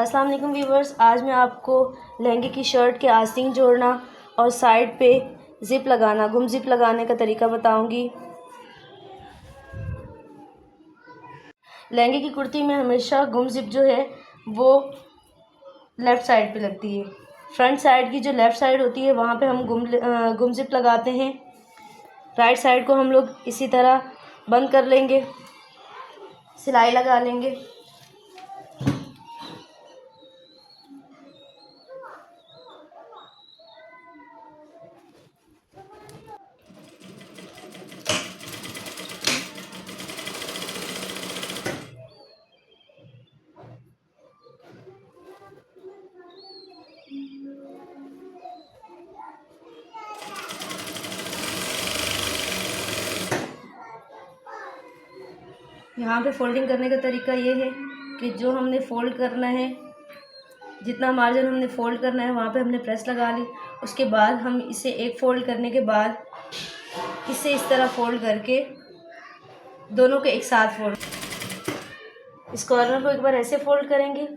अस्सलाम वालेकुम व्यूवर्स, आज मैं आपको लहंगे की शर्ट के आस्तीन जोड़ना और साइड पे ज़िप लगाना, गुम ज़िप लगाने का तरीका बताऊंगी। लहंगे की कुर्ती में हमेशा गुम ज़िप जो है वो लेफ़्ट साइड पे लगती है। फ्रंट साइड की जो लेफ़्ट साइड होती है वहाँ पे हम गुम ज़िप लगाते हैं। राइट साइड को हम लोग इसी तरह बंद कर लेंगे, सिलाई लगा लेंगे। यहाँ पे फोल्डिंग करने का तरीका ये है कि जो हमने फ़ोल्ड करना है, जितना मार्जिन हमने फ़ोल्ड करना है वहाँ पे हमने प्रेस लगा ली। उसके बाद हम इसे एक फ़ोल्ड करने के बाद इसे इस तरह फ़ोल्ड करके दोनों को एक साथ फ़ोल्ड, इस कॉर्नर को एक बार ऐसे फ़ोल्ड करेंगे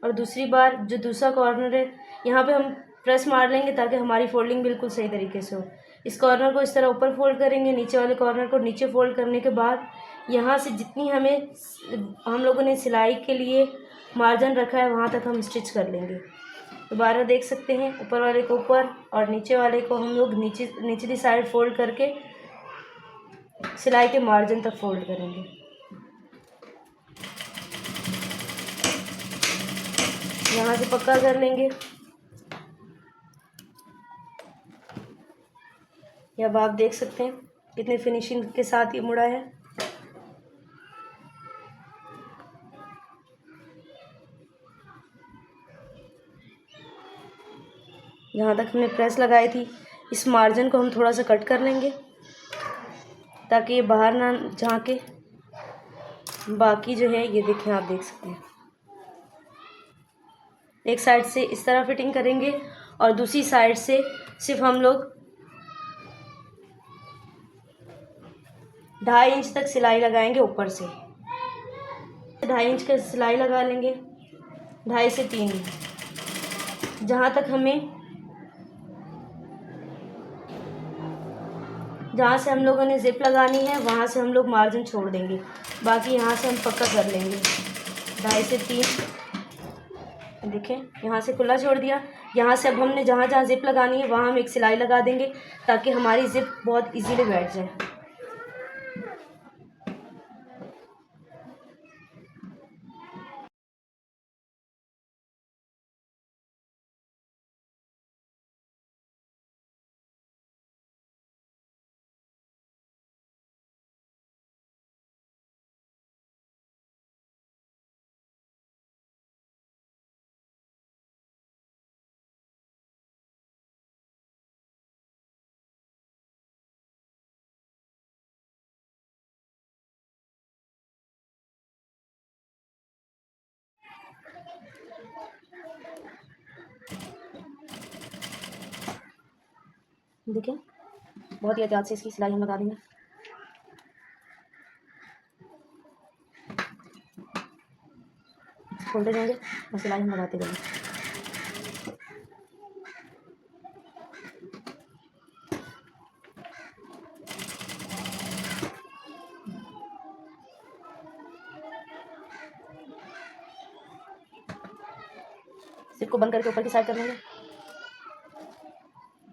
और दूसरी बार जो दूसरा कॉर्नर है यहाँ पे हम प्रेस मार लेंगे ताकि हमारी फ़ोल्डिंग बिल्कुल सही तरीके से हो। इस कॉर्नर को इस तरह ऊपर फ़ोल्ड करेंगे, नीचे वाले कॉर्नर को नीचे फ़ोल्ड करने के बाद यहाँ से जितनी हम लोगों ने सिलाई के लिए मार्जिन रखा है वहाँ तक हम स्टिच कर लेंगे। दोबारा देख सकते हैं, ऊपर वाले को ऊपर और नीचे वाले को हम लोग निचली साइड फ़ोल्ड करके सिलाई के मार्जिन तक फ़ोल्ड करेंगे। यहाँ से पक्का कर लेंगे। अब आप देख सकते हैं कितने फिनिशिंग के साथ ये मुड़ा है। जहाँ तक हमने प्रेस लगाई थी इस मार्जिन को हम थोड़ा सा कट कर लेंगे ताकि ये बाहर ना झांके। बाकी जो है ये देखें, आप देख सकते हैं एक साइड से इस तरह फिटिंग करेंगे और दूसरी साइड से सिर्फ हम लोग 2.5 इंच तक सिलाई लगाएंगे। ऊपर से 2.5 इंच का सिलाई लगा लेंगे, 2.5 से 3 इंच। जहाँ से हम लोगों ने ज़िप लगानी है वहाँ से हम लोग मार्जिन छोड़ देंगे, बाकी यहाँ से हम पक्का कर लेंगे। 2.5 से 3 देखें, यहाँ से खुला छोड़ दिया। यहाँ से अब हमने जहाँ जहाँ ज़िप लगानी है वहाँ हम एक सिलाई लगा देंगे ताकि हमारी ज़िप बहुत इजीली बैठ जाए। देखें, बहुत ही एहतियात से इसकी सिलाई हम लगा देंगे। खोलते जाएंगे और सिलाई हम लगाते जाएंगे। सिप को बंद करके ऊपर की साइड कर लेंगे,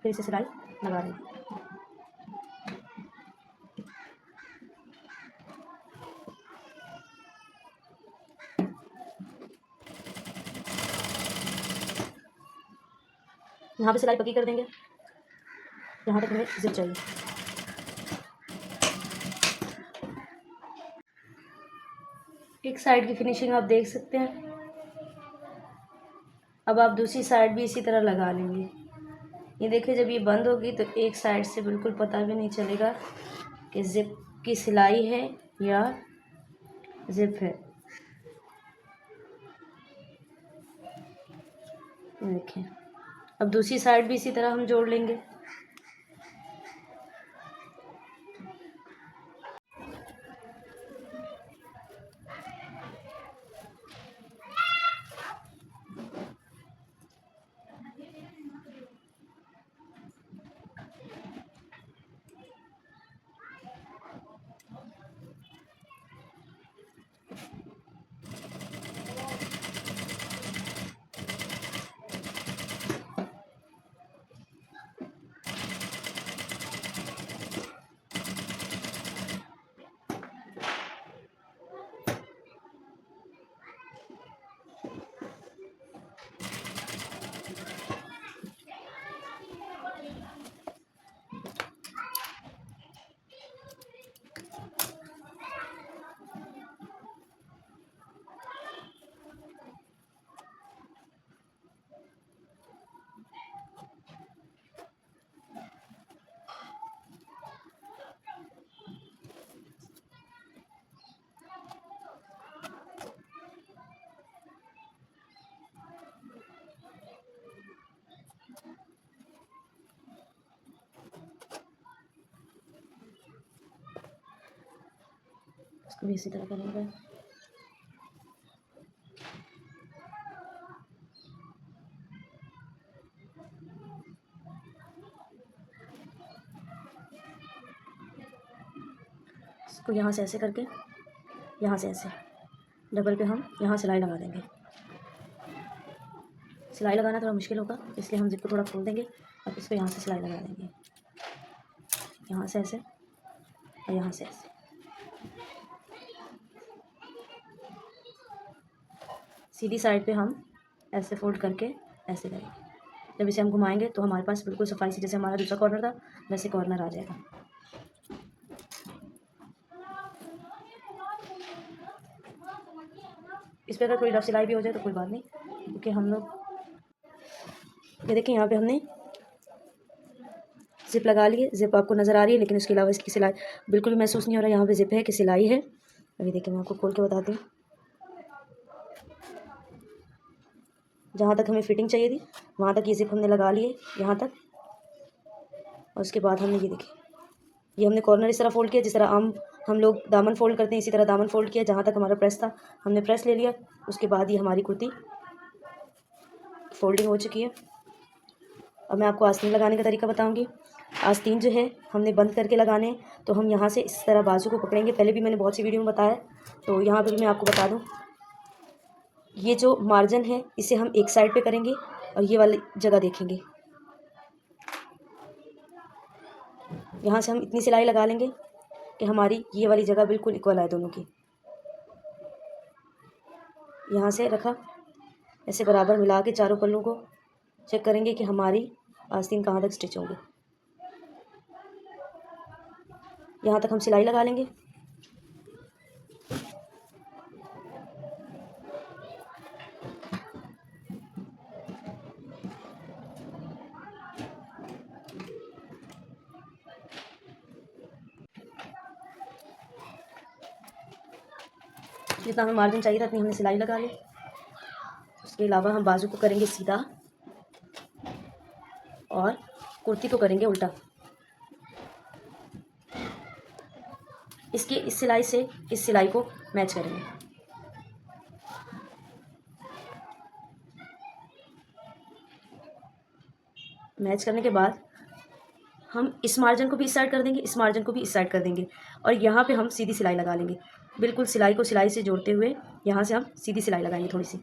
फिर इसे सिलाई लगा देंगे। यहाँ पे सिलाई पक्की कर देंगे, यहाँ तक हमें ज़िप चाहिए। एक साइड की फिनिशिंग आप देख सकते हैं। अब आप दूसरी साइड भी इसी तरह लगा लेंगे। ये देखिए, जब ये बंद होगी तो एक साइड से बिल्कुल पता भी नहीं चलेगा कि ज़िप की सिलाई है या ज़िप है। देखें, अब दूसरी साइड भी इसी तरह हम जोड़ लेंगे। इसको भी इसी तरह करना है। इसको यहाँ से ऐसे करके, यहाँ से ऐसे डबल पे हम यहाँ सिलाई लगा देंगे। सिलाई लगाना थोड़ा मुश्किल होगा, इसलिए हम जिप को थोड़ा खोल देंगे। अब इसको यहाँ से सिलाई लगा देंगे, यहाँ से ऐसे और यहाँ से ऐसे। सीधी साइड पे हम ऐसे फोल्ड करके ऐसे करेंगे। जब इसे हम घुमाएंगे तो हमारे पास बिल्कुल सफाई से, जैसे हमारा दूसरा कॉर्नर था वैसे कॉर्नर आ जाएगा। इस पर अगर कोई रफ सिलाई भी हो जाए तो कोई बात नहीं, क्योंकि हम लोग ये देखिए यहाँ पे हमने ज़िप लगा लिए। ज़िप आपको नज़र आ रही है, लेकिन उसके अलावा इसकी सिलाई बिल्कुल भी महसूस नहीं हो रहा है। यहाँ पे ज़िप है कि सिलाई है। अभी देखिए मैं आपको खोल के बताती हूँ। जहाँ तक हमें फिटिंग चाहिए थी वहाँ तक ये ज़िप हमने लगा लिए, यहाँ तक। और उसके बाद हमने ये देखिए, ये हमने कॉर्नर इस तरह फोल्ड किया जिस तरह हम लोग दामन फोल्ड करते हैं, इसी तरह दामन फोल्ड किया। जहाँ तक हमारा प्रेस था हमने प्रेस ले लिया। उसके बाद ये हमारी कुर्ती फोल्डिंग हो चुकी है। अब मैं आपको आस्तीन लगाने का तरीका बताऊंगी। आस्तीन जो है हमने बंद करके लगाने हैं, तो हम यहाँ से इस तरह बाजू को पकड़ेंगे। पहले भी मैंने बहुत सी वीडियो में बताया, तो यहाँ पर भी मैं आपको बता दूँ। ये जो मार्जिन है इसे हम एक साइड पे करेंगे और ये वाली जगह देखेंगे। यहाँ से हम इतनी सिलाई लगा लेंगे कि हमारी ये वाली जगह बिल्कुल इक्वल आए दोनों की। यहाँ से रखा, ऐसे बराबर मिला के चारों पल्लों को चेक करेंगे कि हमारी आस्तीन कहाँ तक स्टिच होंगे। यहाँ तक हम सिलाई लगा लेंगे। जितना हमें मार्जिन चाहिए था उतनी हमने सिलाई लगा ली। उसके अलावा हम बाजू को करेंगे सीधा और कुर्ती को करेंगे उल्टा। इसके इस सिलाई से इस सिलाई को मैच करेंगे। मैच करने के बाद हम इस मार्जिन को भी इस साइड कर देंगे, इस मार्जिन को भी इस साइड कर देंगे और यहाँ पे हम सीधी सिलाई लगा लेंगे। बिल्कुल सिलाई को सिलाई से जोड़ते हुए यहाँ से हम सीधी सिलाई लगाएंगे थोड़ी सी।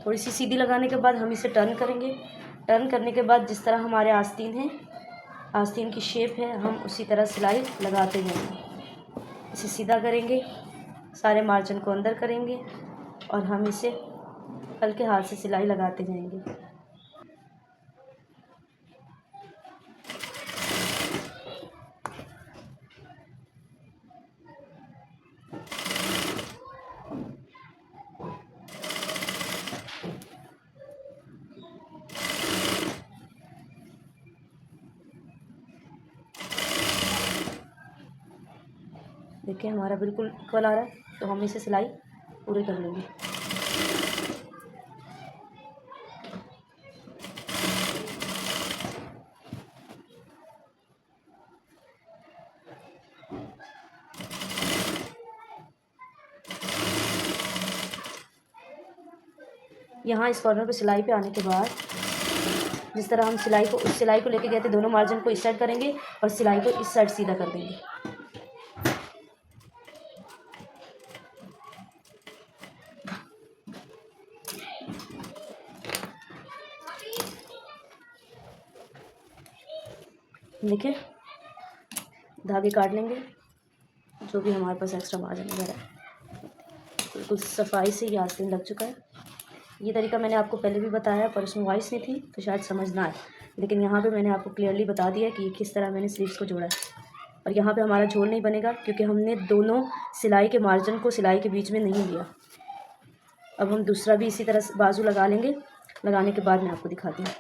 थोड़ी सी सीधी लगाने के बाद हम इसे टर्न करेंगे। टर्न करने के बाद जिस तरह हमारे आस्तीन है, आस्तीन की शेप है, हम उसी तरह सिलाई लगाते जाएंगे। इसे सीधा करेंगे, सारे मार्जिन को अंदर करेंगे और हम इसे हल्के हाथ से सिलाई लगाते जाएंगे। देखिए हमारा बिल्कुल इक्वल आ रहा है, तो हम इसे सिलाई पूरी कर लेंगे। यहाँ इस कॉर्नर पे सिलाई पे आने के बाद जिस तरह हम सिलाई को उस सिलाई को लेके गए थे, दोनों मार्जिन को इस साइड करेंगे और सिलाई को इस साइड सीधा कर देंगे। देखिए धागे काट लेंगे, जो भी हमारे पास एक्स्ट्रा मार्जिन वगैरह है। बिल्कुल सफाई से ये आस्तीन लग चुका है। ये तरीका मैंने आपको पहले भी बताया, पर उसमें वॉइस नहीं थी तो शायद समझ ना आए, लेकिन यहाँ पे मैंने आपको क्लियरली बता दिया कि किस तरह मैंने स्लीव्स को जोड़ा है। और यहाँ पे हमारा झोल नहीं बनेगा, क्योंकि हमने दोनों सिलाई के मार्जिन को सिलाई के बीच में नहीं लिया। अब हम दूसरा भी इसी तरह बाजू लगा लेंगे। लगाने के बाद मैं आपको दिखाती हूँ।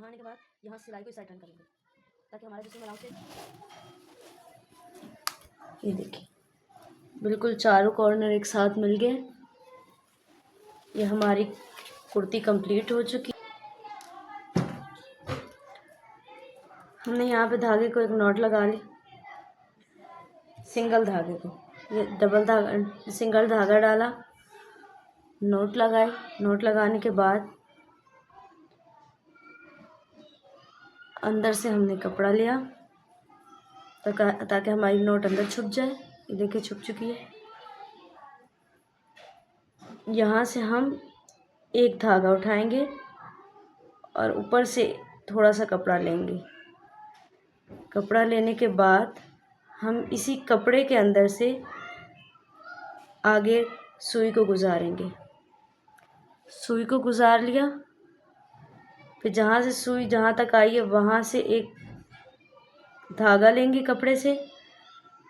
यहाँ आने के बाद यहाँ सिलाई को इस साइड टर्न करेंगे ताकि हमारा जिसमें आराम से, ये देखिए बिल्कुल चारों कॉर्नर एक साथ मिल गए। ये हमारी कुर्ती कंप्लीट हो चुकी। हमने यहाँ पे धागे को एक नॉट लगा ली, सिंगल धागे को, ये डबल धागा सिंगल धागा डाला, नोट लगाए। नोट लगाने के बाद अंदर से हमने कपड़ा लिया ताकि हमारी नोट अंदर छुप जाए। ये देखिए छुप चुकी है। यहाँ से हम एक धागा उठाएंगे और ऊपर से थोड़ा सा कपड़ा लेंगे। कपड़ा लेने के बाद हम इसी कपड़े के अंदर से आगे सुई को गुजारेंगे। सुई को गुजार लिया, फिर जहाँ से सुई जहाँ तक आई है वहाँ से एक धागा लेंगे कपड़े से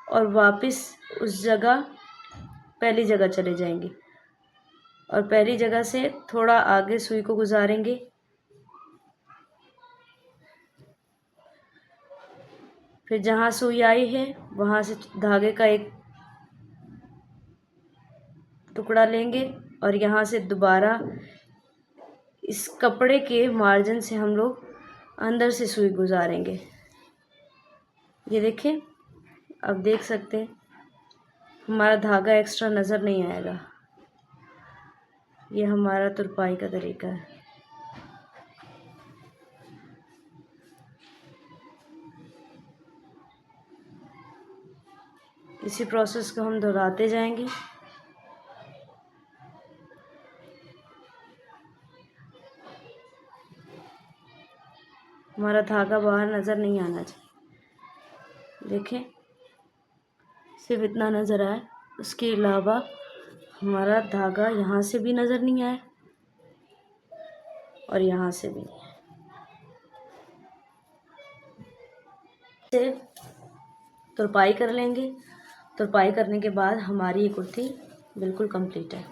और वापस उस जगह पहली जगह चले जाएंगे और पहली जगह से थोड़ा आगे सुई को गुजारेंगे। फिर जहाँ सुई आई है वहाँ से धागे का एक टुकड़ा लेंगे और यहाँ से दोबारा इस कपड़े के मार्जिन से हम लोग अंदर से सुई गुजारेंगे। ये देखें, अब देख सकते हैं हमारा धागा एक्स्ट्रा नज़र नहीं आएगा। ये हमारा तुरपाई का तरीका है। इसी प्रोसेस को हम दोहराते जाएंगे। हमारा धागा बाहर नज़र नहीं आना चाहिए। देखें, सिर्फ इतना नज़र आए, उसके अलावा हमारा धागा यहाँ से भी नज़र नहीं आए और यहाँ से भी नहीं आए। से तुरपाई कर लेंगे। तुरपाई करने के बाद हमारी ये कुर्ती बिल्कुल कंप्लीट है।